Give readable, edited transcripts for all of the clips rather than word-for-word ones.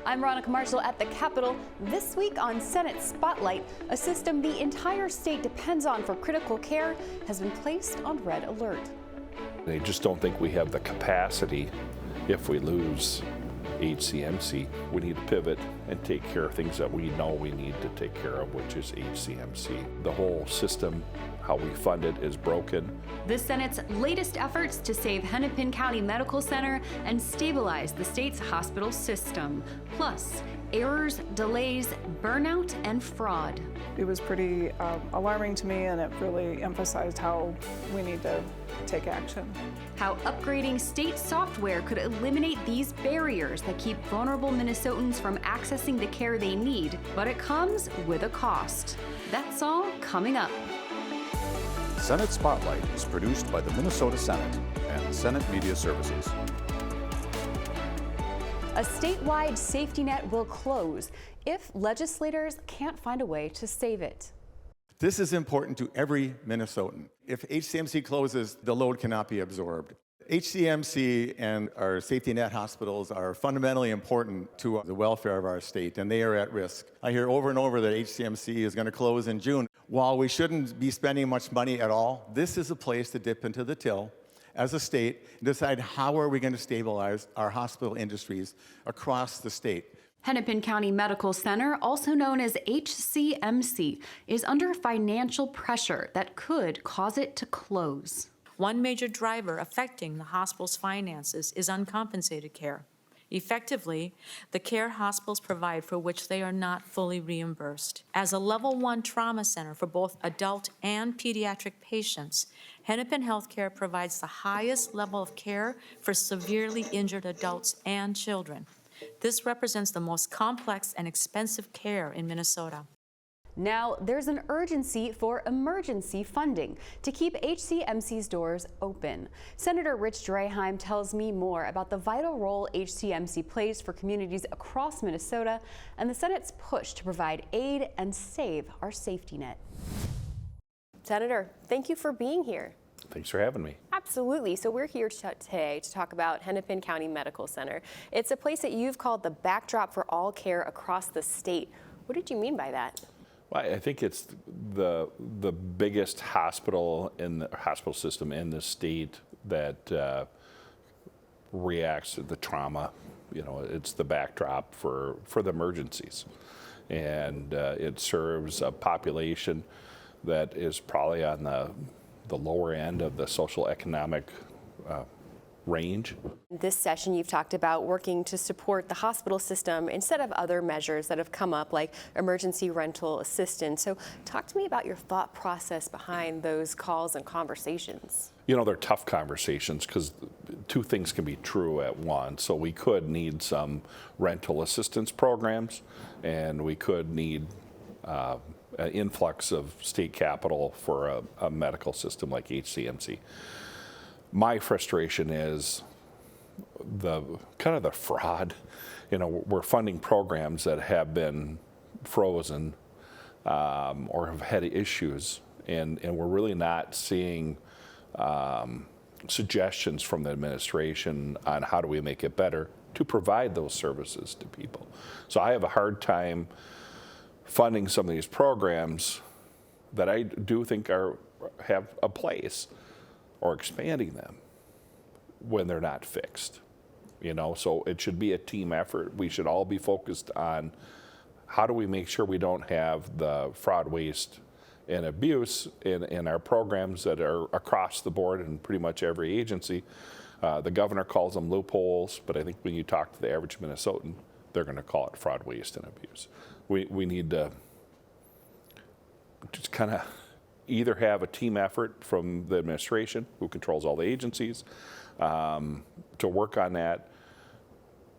I'm Veronica Marshall at the Capitol. This week on Senate Spotlight, a system the entire state depends on for critical care has been placed on red alert. They just don't think we have the capacity. If we lose HCMC, we need to pivot and take care of things that we know we need to take care of, which is HCMC. The whole system, how we fund it, is broken. The Senate's latest efforts to save Hennepin County Medical Center and stabilize the state's hospital system. Plus, errors, delays, burnout, and fraud. It was pretty alarming to me, and it really emphasized how we need to take action. How upgrading state software could eliminate these barriers that keep vulnerable Minnesotans from accessing the care they need, but it comes with a cost. That's all coming up. Senate Spotlight is produced by the Minnesota Senate and Senate Media Services. A statewide safety net will close if legislators can't find a way to save it. This is important to every Minnesotan. If HCMC closes, the load cannot be absorbed. HCMC and our safety net hospitals are fundamentally important to the welfare of our state, and they are at risk. I hear over and over that HCMC is going to close in June. While we shouldn't be spending much money at all, this is a place to dip into the till as a state and decide how are we going to stabilize our hospital industries across the state. Hennepin County Medical Center, also known as HCMC, is under financial pressure that could cause it to close. One major driver affecting the hospital's finances is uncompensated care. Effectively, the care hospitals provide for which they are not fully reimbursed. As a level 1 trauma center for both adult and pediatric patients, Hennepin Healthcare provides the highest level of care for severely injured adults and children. This represents the most complex and expensive care in Minnesota. Now, there's an urgency for emergency funding to keep HCMC's doors open. Senator Rich Draheim tells me more about the vital role HCMC plays for communities across Minnesota and the Senate's push to provide aid and save our safety net. Senator, thank you for being here. Thanks for having me. Absolutely. So we're here today to talk about Hennepin County Medical Center. It's a place that you've called the backdrop for all care across the state. What did you mean by that? Well, I think it's the biggest hospital system in the state that reacts to the trauma. You know, it's the backdrop for the emergencies, and it serves a population that is probably on the lower end of the social economic range. This session you've talked about working to support the hospital system instead of other measures that have come up like emergency rental assistance. So talk to me about your thought process behind those calls and conversations. You know, they're tough conversations because two things can be true at once. So we could need some rental assistance programs, and we could need an influx of state capital for a medical system like HCMC. My frustration is the fraud. You know, we're funding programs that have been frozen or have had issues, and we're really not seeing suggestions from the administration on how do we make it better to provide those services to people. So I have a hard time funding some of these programs that I do think have a place, or expanding them when they're not fixed. You know, so it should be a team effort. We should all be focused on how do we make sure we don't have the fraud, waste, and abuse in our programs that are across the board in pretty much every agency. The governor calls them loopholes, but I think when you talk to the average Minnesotan, they're going to call it fraud, waste, and abuse. We need to just kind of either have a team effort from the administration, who controls all the agencies, to work on that,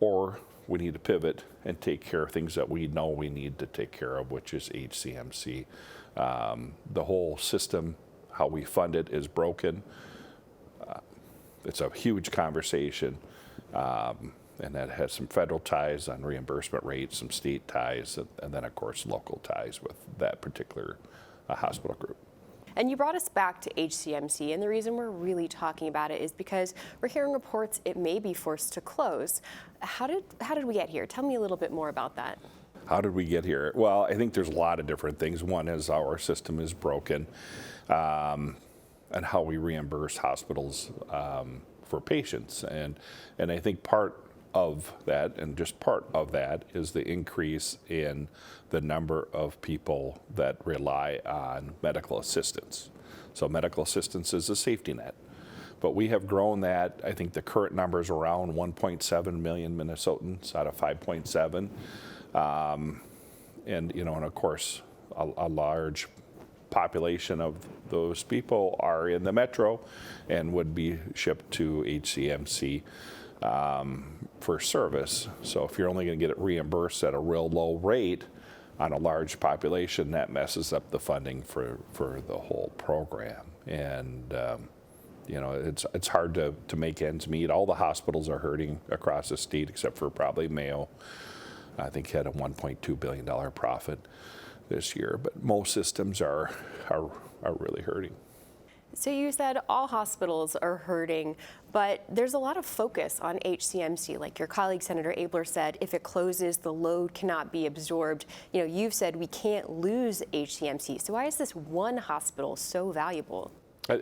or we need to pivot and take care of things that we know we need to take care of, which is HCMC. The whole system, how we fund it, is broken. It's a huge conversation, and that has some federal ties on reimbursement rates, some state ties, and then of course local ties with that particular hospital group. And you brought us back to HCMC, and the reason we're really talking about it is because we're hearing reports it may be forced to close. How did we get here? Tell me a little bit more about that. How did we get here? Well, I think there's a lot of different things. One is our system is broken, and how we reimburse hospitals for patients. And I think part of that, and just part of that, is the increase in the number of people that rely on medical assistance. So medical assistance is a safety net. But we have grown that. I think the current number is around 1.7 million Minnesotans out of 5.7. And of course, a large population of those people are in the metro and would be shipped to HCMC for service. So if you're only going to get it reimbursed at a real low rate on a large population, that messes up the funding for the whole program. And it's hard to make ends meet. All the hospitals are hurting across the state except for probably Mayo. I think had a $1.2 billion profit this year, but most systems are really hurting. So you said all hospitals are hurting, but there's a lot of focus on HCMC. Like your colleague, Senator Abler, said, if it closes, the load cannot be absorbed. You've said we can't lose HCMC. So why is this one hospital so valuable?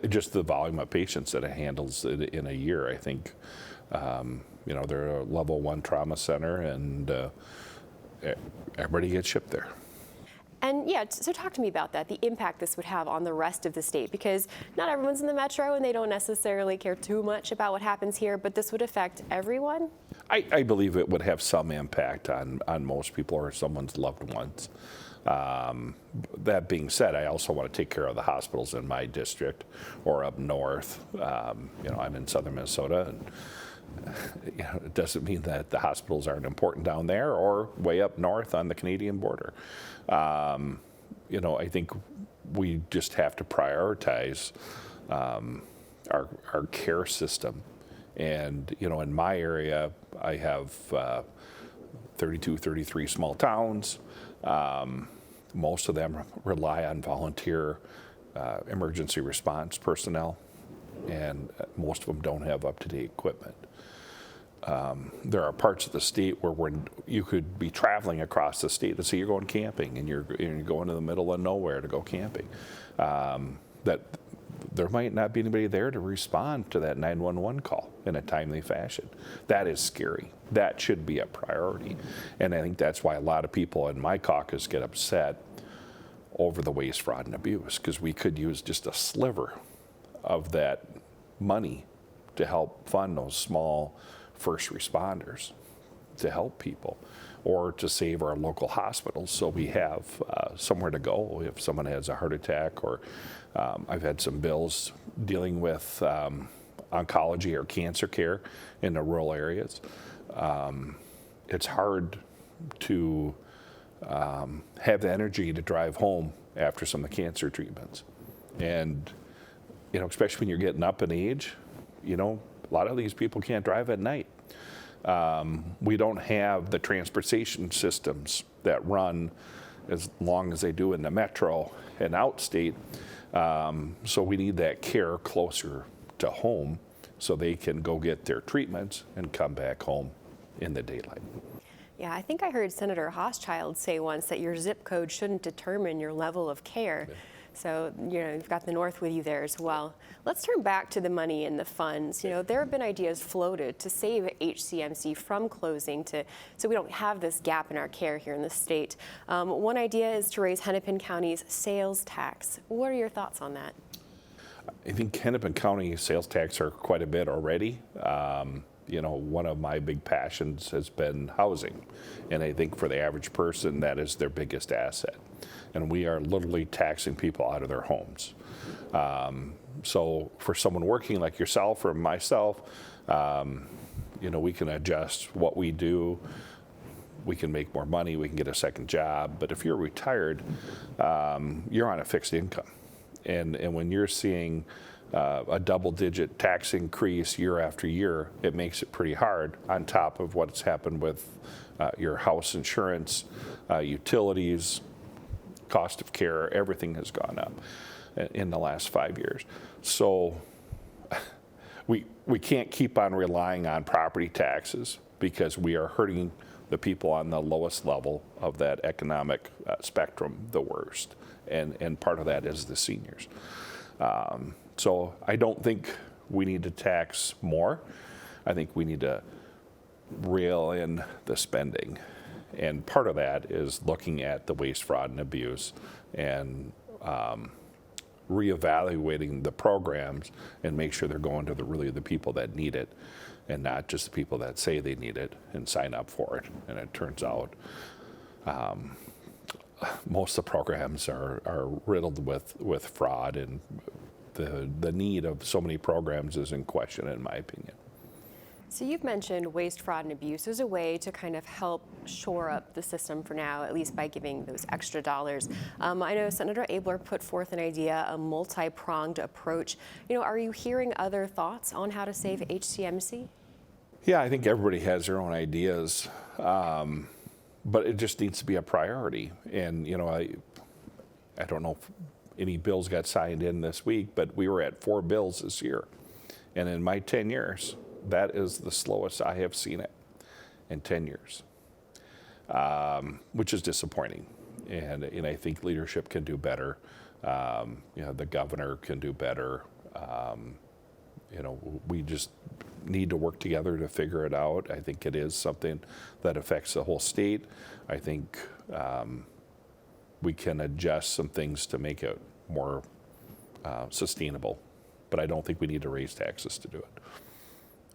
Just the volume of patients that it handles in a year. I think, they're a level 1 trauma center, and everybody gets shipped there. And so talk to me about that, the impact this would have on the rest of the state, because not everyone's in the metro and they don't necessarily care too much about what happens here, but this would affect everyone? I believe it would have some impact on most people or someone's loved ones. That being said, I also want to take care of the hospitals in my district or up north. I'm in southern Minnesota, and it doesn't mean that the hospitals aren't important down there or way up north on the Canadian border. I think we just have to prioritize our care system. And, in my area, I have 32, 33 small towns. Most of them rely on volunteer emergency response personnel, and most of them don't have up-to-date equipment. There are parts of the state where you could be traveling across the state. Let's say you're going camping and you're going to the middle of nowhere to go camping. That there might not be anybody there to respond to that 911 call in a timely fashion. That is scary. That should be a priority. And I think that's why a lot of people in my caucus get upset over the waste, fraud, and abuse, because we could use just a sliver of that money to help fund those small first responders, to help people, or to save our local hospitals so we have somewhere to go if someone has a heart attack. Or I've had some bills dealing with oncology or cancer care in the rural areas. It's hard to have the energy to drive home after some of the cancer treatments. And, especially when you're getting up in age, a lot of these people can't drive at night. We don't have the transportation systems that run as long as they do in the metro and outstate. So we need that care closer to home so they can go get their treatments and come back home in the daylight. Yeah, I think I heard Senator Hochschild say once that your zip code shouldn't determine your level of care. Yeah. So, you've got the North with you there as well. Let's turn back to the money and the funds. There have been ideas floated to save HCMC from closing so we don't have this gap in our care here in the state. One idea is to raise Hennepin County's sales tax. What are your thoughts on that? I think Hennepin County sales tax are quite a bit already. One of my big passions has been housing. And I think for the average person, that is their biggest asset. And we are literally taxing people out of their homes. So for someone working like yourself or myself, we can adjust what we do. We can make more money. We can get a second job. But if you're retired, you're on a fixed income. And when you're seeing a double-digit tax increase year after year, it makes it pretty hard on top of what's happened with your house insurance, utilities, cost of care, everything has gone up. in the last 5 years. So we can't keep on relying on property taxes because we are hurting the people on the lowest level of that economic spectrum the worst. And part of that is the seniors. So I don't think we need to tax more. I think we need to reel in the spending. And part of that is looking at the waste, fraud, and abuse and reevaluating the programs and make sure they're going to really the people that need it and not just the people that say they need it and sign up for it. And it turns out most of the programs are riddled with fraud, and the need of so many programs is in question, in my opinion. So you've mentioned waste, fraud, and abuse as a way to kind of help shore up the system for now, at least by giving those extra dollars. I know Senator Abler put forth an idea, a multi-pronged approach. Are you hearing other thoughts on how to save HCMC? Yeah, I think everybody has their own ideas, but it just needs to be a priority. And, I don't know if any bills got signed in this week, but we were at 4 bills this year. And in my 10 years, that is the slowest I have seen it in 10 years, which is disappointing. And I think leadership can do better. The governor can do better. We just need to work together to figure it out. I think it is something that affects the whole state. I think we can adjust some things to make it more sustainable, but I don't think we need to raise taxes to do it.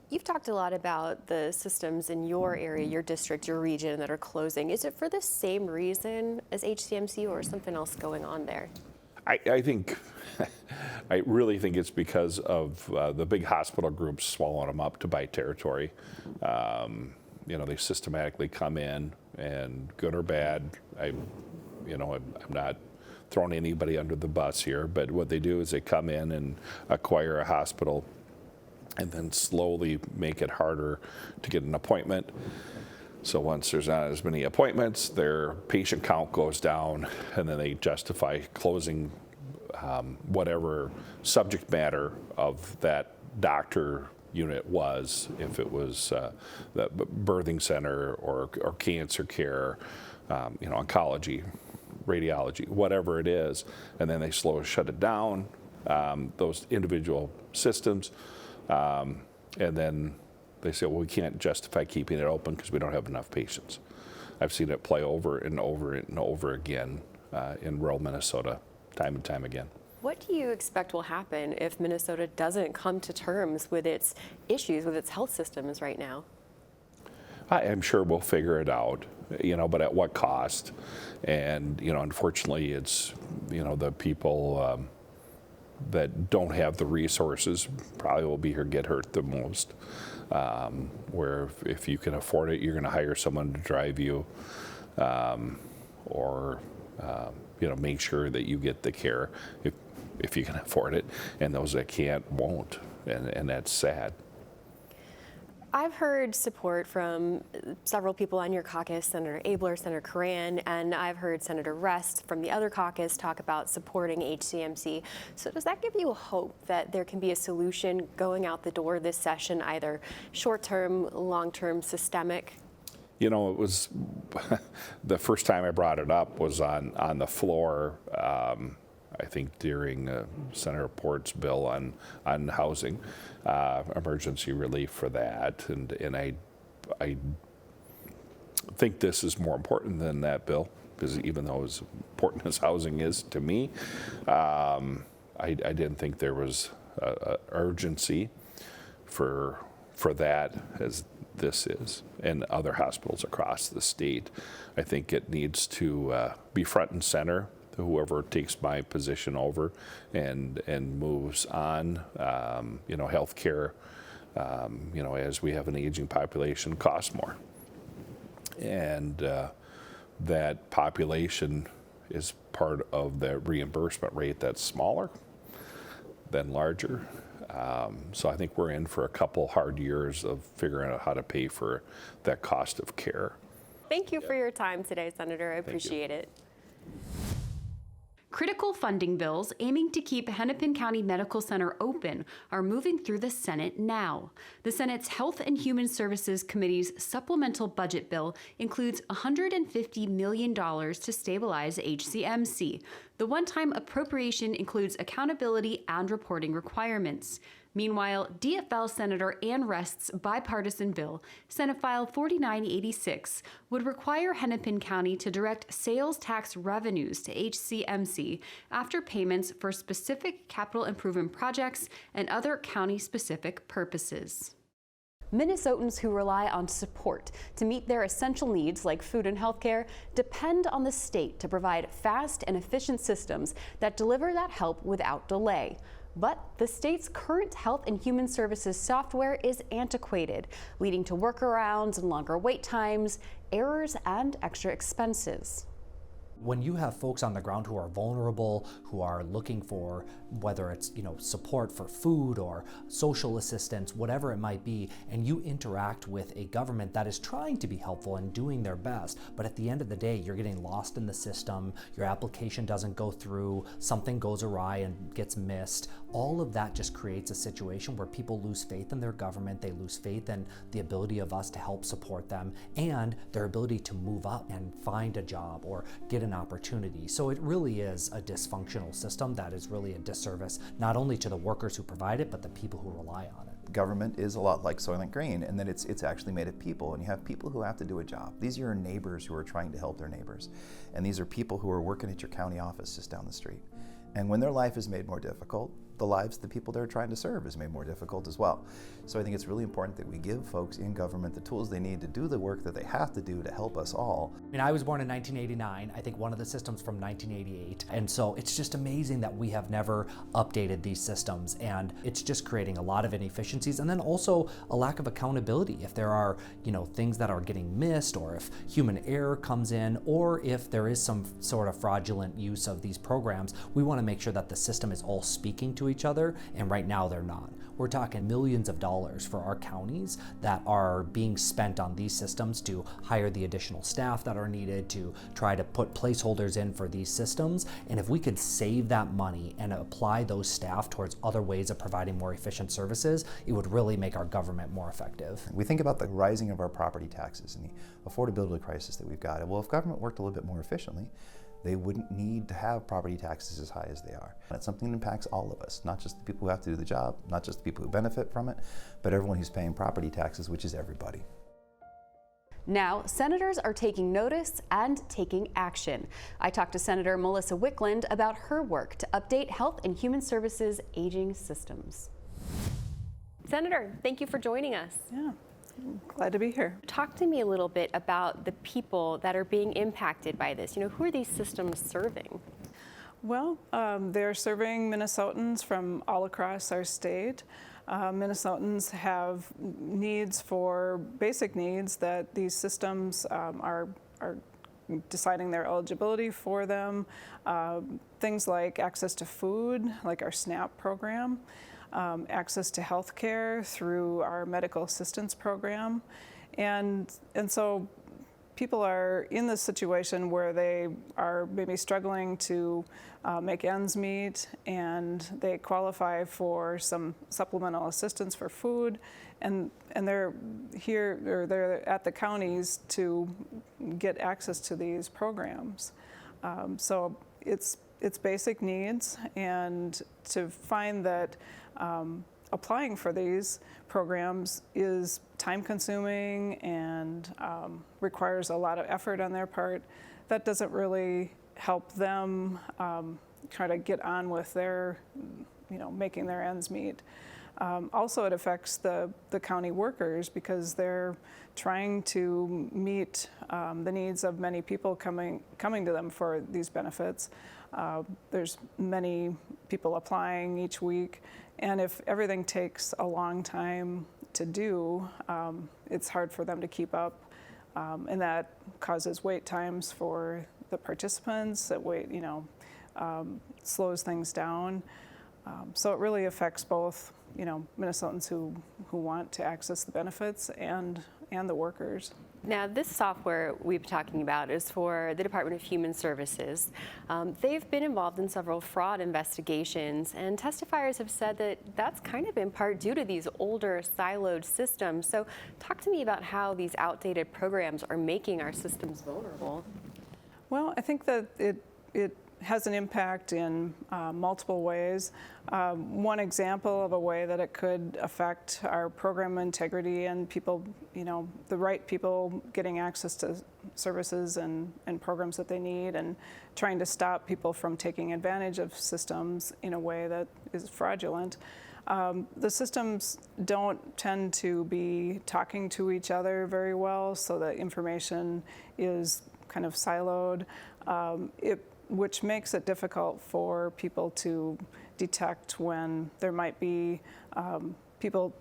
You've talked a lot about the systems in your area, your district, your region that are closing. Is it for the same reason as HCMC or something else going on there? I think, I really think it's because of the big hospital groups swallowing them up to buy territory. They systematically come in, and good or bad, I'm not throwing anybody under the bus here, but what they do is they come in and acquire a hospital and then slowly make it harder to get an appointment. So once there's not as many appointments, their patient count goes down, and then they justify closing whatever subject matter of that doctor unit was, if it was the birthing center or cancer care, oncology, radiology, whatever it is, and then they slowly shut it down, those individual systems, and then they say, well, we can't justify keeping it open because we don't have enough patients. I've seen it play over and over and over again in rural Minnesota, time and time again. What do you expect will happen if Minnesota doesn't come to terms with its issues, with its health systems right now? I am sure we'll figure it out, but at what cost? And, unfortunately, it's, the people that don't have the resources probably will get hurt the most. Where if you can afford it, you're going to hire someone to drive you, or make sure that you get the care if you can afford it. And those that can't won't, and that's sad. I've heard support from several people on your caucus, Senator Abler, Senator Coran, and I've heard Senator Rest from the other caucus talk about supporting HCMC. So does that give you a hope that there can be a solution going out the door this session, either short-term, long-term, systemic? It was the first time I brought it up was on the floor, I think during Senator Port's bill on housing, emergency relief for that, and I think this is more important than that bill, because even though as important as housing is to me, I didn't think there was urgency for that as this is, and other hospitals across the state. I think it needs to be front and center. Whoever takes my position over and moves on, healthcare, as we have an aging population, costs more. And that population is part of the reimbursement rate that's smaller than larger. So I think we're in for a couple hard years of figuring out how to pay for that cost of care. Thank you for your time today, Senator. I appreciate it. Critical funding bills aiming to keep Hennepin County Medical Center open are moving through the Senate now. The Senate's Health and Human Services Committee's supplemental budget bill includes $150 million to stabilize HCMC. The one-time appropriation includes accountability and reporting requirements. Meanwhile, DFL Senator Ann Rest's bipartisan bill, Senate File 4986, would require Hennepin County to direct sales tax revenues to HCMC after payments for specific capital improvement projects and other county-specific purposes. Minnesotans who rely on support to meet their essential needs like food and health care depend on the state to provide fast and efficient systems that deliver that help without delay. But the state's current health and human services software is antiquated, leading to workarounds and longer wait times, errors, and extra expenses. When you have folks on the ground who are vulnerable, who are looking for whether it's support for food or social assistance, whatever it might be, and you interact with a government that is trying to be helpful and doing their best, but at the end of the day, you're getting lost in the system, your application doesn't go through, something goes awry and gets missed, all of that just creates a situation where people lose faith in their government, they lose faith in the ability of us to help support them, and their ability to move up and find a job or get an opportunity. So it really is a dysfunctional system that is really a disservice, not only to the workers who provide it, but the people who rely on it. Government is a lot like Soylent Green in that it's actually made of people, and you have people who have to do a job. These are your neighbors who are trying to help their neighbors, and these are people who are working at your county office just down the street. And when their life is made more difficult, the lives of the people they're trying to serve is made more difficult as well. So I think it's really important that we give folks in government the tools they need to do the work that they have to do to help us all. I mean, I was born in 1989, I think one of the systems from 1988, and so it's just amazing that we have never updated these systems, and it's just creating a lot of inefficiencies, and then also a lack of accountability. If there are, things that are getting missed, or if human error comes in, or if there is some sort of fraudulent use of these programs, we want to make sure that the system is all speaking to each other, and right now they're not. We're talking millions of dollars for our counties that are being spent on these systems to hire the additional staff that are needed to try to put placeholders in for these systems. And if we could save that money and apply those staff towards other ways of providing more efficient services, it would really make our government more effective. We think about the rising of our property taxes and the affordability crisis that we've got. Well, if government worked a little bit more efficiently, they wouldn't need to have property taxes as high as they are. It's something that impacts all of us, not just the people who have to do the job, not just the people who benefit from it, but everyone who's paying property taxes, which is everybody. Now, senators are taking notice and taking action. I talked to Senator Melissa Wiklund about her work to update Health and Human Services aging systems. Senator, thank you for joining us. Yeah. Glad to be here. Talk to me a little bit about the people that are being impacted by this. Who are these systems serving? Well, they're serving Minnesotans from all across our state. Minnesotans have needs for basic needs that these systems are deciding their eligibility for them. Things like access to food, like our SNAP program. Access to health care through our medical assistance program. And so people are in this situation where they are maybe struggling to make ends meet, and they qualify for some supplemental assistance for food, and they're here, or they're at the counties to get access to these programs. So it's basic needs, and to find that applying for these programs is time-consuming and requires a lot of effort on their part. That doesn't really help them try to get on with their, making their ends meet. Also, it affects the county workers because they're trying to meet the needs of many people coming to them for these benefits. There's many people applying each week, and if everything takes a long time to do, it's hard for them to keep up, and that causes wait times for the participants. That slows things down. So it really affects both, Minnesotans who want to access the benefits and the workers. Now, this software we've been talking about is for the Department of Human Services. They've been involved in several fraud investigations, and testifiers have said that that's kind of in part due to these older siloed systems. So talk to me about how these outdated programs are making our systems vulnerable. Well, I think that it has an impact in multiple ways. One example of a way that it could affect our program integrity and people, the right people getting access to services and programs that they need, and trying to stop people from taking advantage of systems in a way that is fraudulent. The systems don't tend to be talking to each other very well, so the information is kind of siloed, which makes it difficult for people to detect when there might be people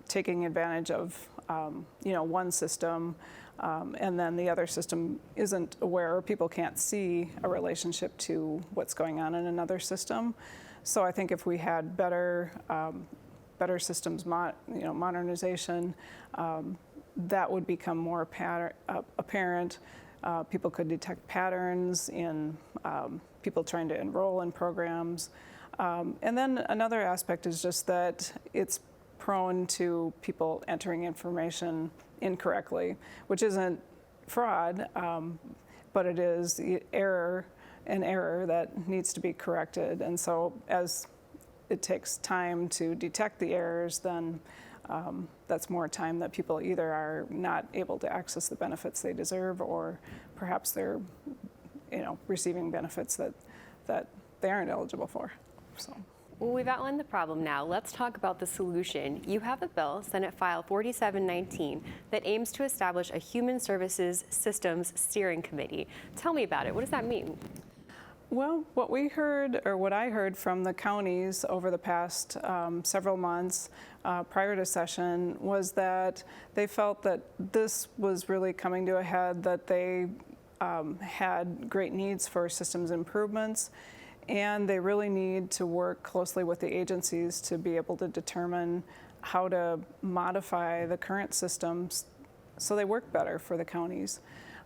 taking advantage of one system, and then the other system isn't aware, or people can't see a relationship to what's going on in another system. So I think if we had better systems, modernization, that would become more apparent. People could detect patterns in people trying to enroll in programs. And then another aspect is just that it's prone to people entering information incorrectly, which isn't fraud, but it is an error that needs to be corrected. And so as it takes time to detect the errors, then that's more time that people either are not able to access the benefits they deserve, or perhaps they're receiving benefits that they aren't eligible for. So. Well, we've outlined the problem now. Let's talk about the solution. You have a bill, Senate File 4719, that aims to establish a Human Services Systems Steering Committee. Tell me about it. What does that mean? Well, what I heard from the counties over the past several months prior to session was that they felt that this was really coming to a head, that they had great needs for systems improvements, and they really need to work closely with the agencies to be able to determine how to modify the current systems so they work better for the counties.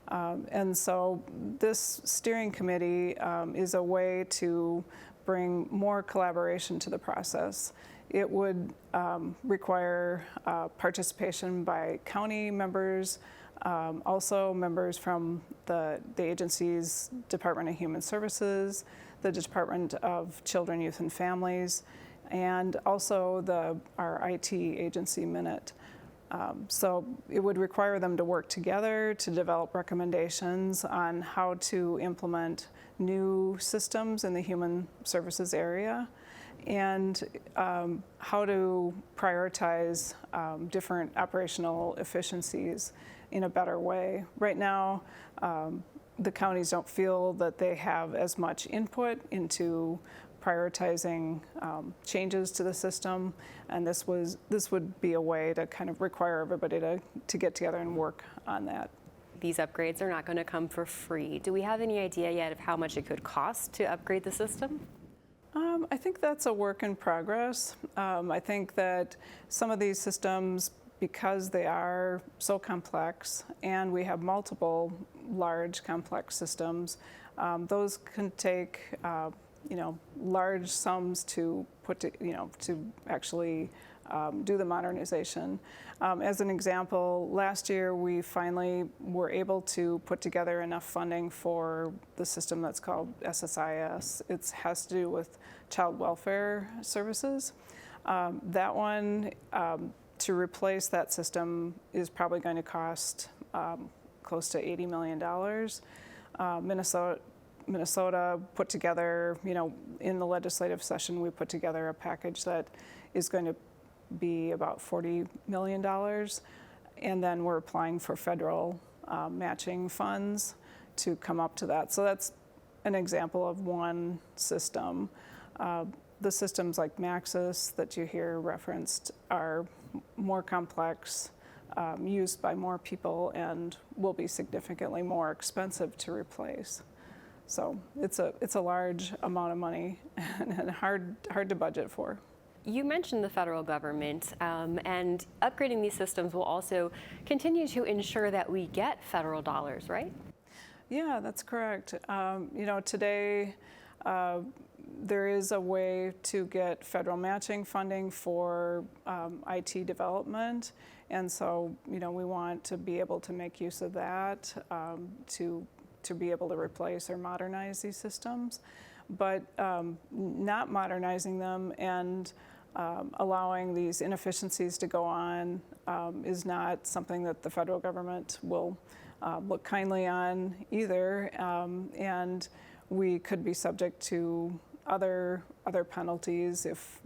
And so this steering committee is a way to bring more collaboration to the process. It would require participation by county members, also members from the agency's Department of Human Services, the Department of Children, Youth, and Families, and also our IT agency Minute. So it would require them to work together to develop recommendations on how to implement new systems in the human services area, and how to prioritize different operational efficiencies in a better way. Right now, the counties don't feel that they have as much input into prioritizing changes to the system, and this would be a way to kind of require everybody to get together and work on that. These upgrades are not going to come for free. Do we have any idea yet of how much it could cost to upgrade the system? I think that's a work in progress. I think that some of these systems, because they are so complex and we have multiple large complex systems, those can take large sums to to actually do the modernization. As an example, last year we finally were able to put together enough funding for the system that's called SSIS. It has to do with child welfare services. That one, to replace that system, is probably going to cost close to $80 million. Minnesota put together, in the legislative session, we put together a package that is going to be about $40 million. And then we're applying for federal matching funds to come up to that. So that's an example of one system. The systems like Maxis that you hear referenced are more complex, used by more people, and will be significantly more expensive to replace. So it's a large amount of money and hard to budget for. You mentioned the federal government, and upgrading these systems will also continue to ensure that we get federal dollars, right? Yeah, that's correct. Today there is a way to get federal matching funding for IT development, and so we want to be able to make use of that to be able to replace or modernize these systems. But not modernizing them and allowing these inefficiencies to go on is not something that the federal government will look kindly on either, and we could be subject to other penalties if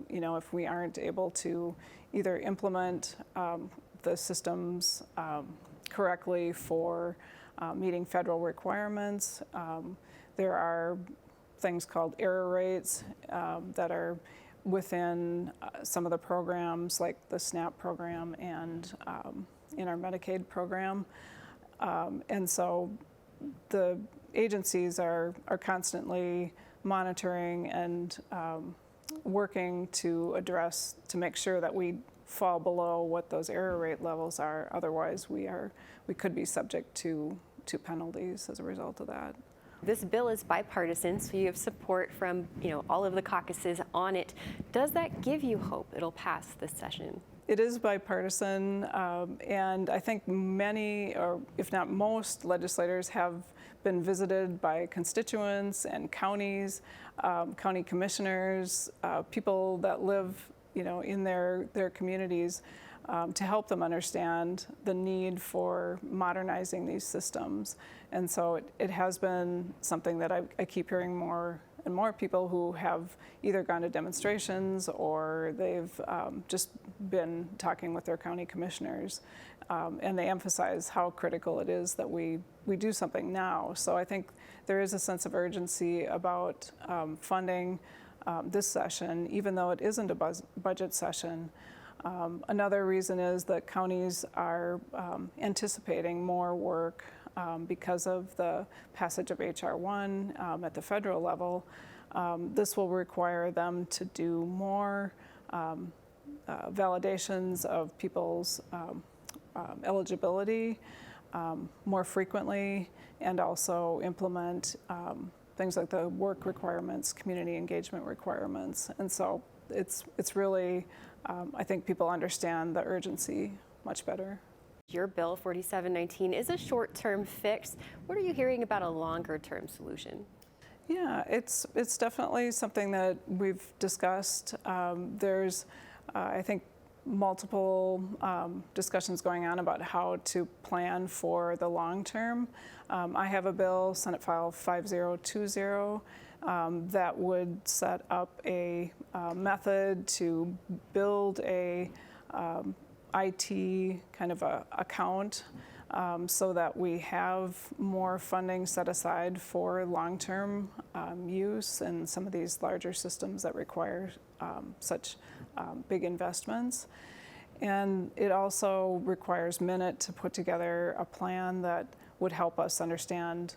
we aren't able to either implement the systems correctly for meeting federal requirements. There are things called error rates that are within some of the programs, like the SNAP program and in our Medicaid program. And so the agencies are constantly monitoring and working to make sure that we fall below what those error rate levels are. Otherwise, we could be subject to penalties as a result of that. This bill is bipartisan, so you have support from all of the caucuses on it. Does that give you hope it'll pass this session? It is bipartisan, and I think many, or if not most, legislators have been visited by constituents and counties, county commissioners, people that live in their communities, to help them understand the need for modernizing these systems. And so it has been something that I keep hearing more and more people who have either gone to demonstrations or they've just been talking with their county commissioners, and they emphasize how critical it is that we do something now. So I think there is a sense of urgency about funding this session, even though it isn't a budget session. Another reason is that counties are anticipating more work because of the passage of H.R. 1 at the federal level. This will require them to do more validations of people's eligibility more frequently, and also implement things like the work requirements, community engagement requirements. And so it's really, I think people understand the urgency much better. Your bill 4719 is a short-term fix. What are you hearing about a longer-term solution? Yeah, it's definitely something that we've discussed. There's, I think, multiple discussions going on about how to plan for the long term. I have a bill, Senate File 5020, that would set up a method to build a IT kind of a account so that we have more funding set aside for long-term use in some of these larger systems that require such big investments. And it also requires Minute to put together a plan that would help us understand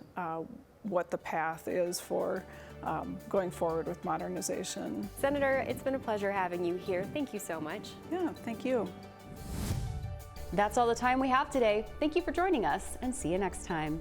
what the path is for going forward with modernization. Senator, it's been a pleasure having you here. Thank you so much. Yeah, thank you. That's all the time we have today. Thank you for joining us, and see you next time.